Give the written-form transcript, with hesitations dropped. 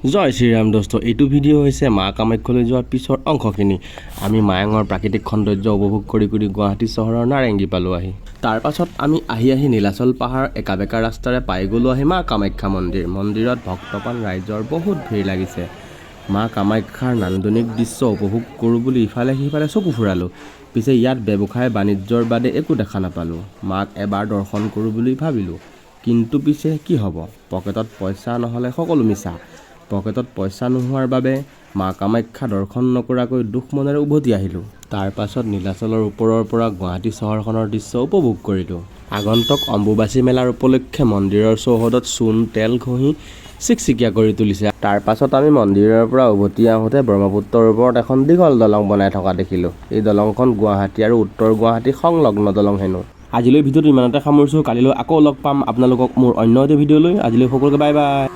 জয় শ্ৰীৰাম দোস্ত, এইটো ভিডিঅ' হৈছে মা কামাখ্যালৈ যোৱাৰ পিছৰ অংশখিনি। আমি মায়ঙৰ প্ৰাকৃতিক সৌন্দৰ্য উপভোগ কৰি গুৱাহাটী চহৰৰ নাৰেংগী পালোঁ আহি। তাৰ পাছত আমি আহি নীলাচল পাহাৰ একা বেকা ৰাস্তাৰে পাই গ'লোঁ আহি মা কামাখ্যা মন্দিৰ। মন্দিৰত ভক্তপ্ৰাণ ৰাইজৰ বহুত ভিৰ লাগিছে। মা কামাখ্যাৰ নান্দনিক দৃশ্য উপভোগ কৰোঁ বুলি ইফালে সিফালে চকু ফুৰালোঁ। পিছে ইয়াত ব্যৱসায় বাণিজ্যৰ বাদে একো দেখা নাপালোঁ। মাক এবাৰ দৰ্শন কৰোঁ বুলি ভাবিলোঁ, কিন্তু পিছে কি হ'ব, পকেটত পইচা নহ'লে সকলো মিছা। পকেটত পইচা নোহোৱাৰ বাবে মা কামাখ্যা দৰ্শন নকৰাকৈ দুখ মনেৰে উভতি আহিলোঁ। তাৰ পাছত নীলাচলৰ ওপৰৰ পৰা গুৱাহাটী চহৰখনৰ দৃশ্য উপভোগ কৰিলোঁ। আগন্তুক অম্বুবাচী মেলাৰ উপলক্ষে মন্দিৰৰ চৌহদত চূণ তেল ঘঁহি চিকচিকীয়া কৰি তুলিছে। তাৰ পাছত আমি মন্দিৰৰ পৰা উভতি আহোঁতে ব্ৰহ্মপুত্ৰৰ ওপৰত এখন দীঘল দলং বনাই থকা দেখিলোঁ। এই দলংখন গুৱাহাটী আৰু উত্তৰ গুৱাহাটী সংলগ্ন দলং হেনো। আজিলৈ ভিডিঅ'টো ইমানতে সামৰিছোঁ। কালিলৈ আকৌ লগ পাম আপোনালোকক মোৰ অন্য এটা ভিডিঅ'লৈ। আজিলৈ সকলোকে বাই বাই।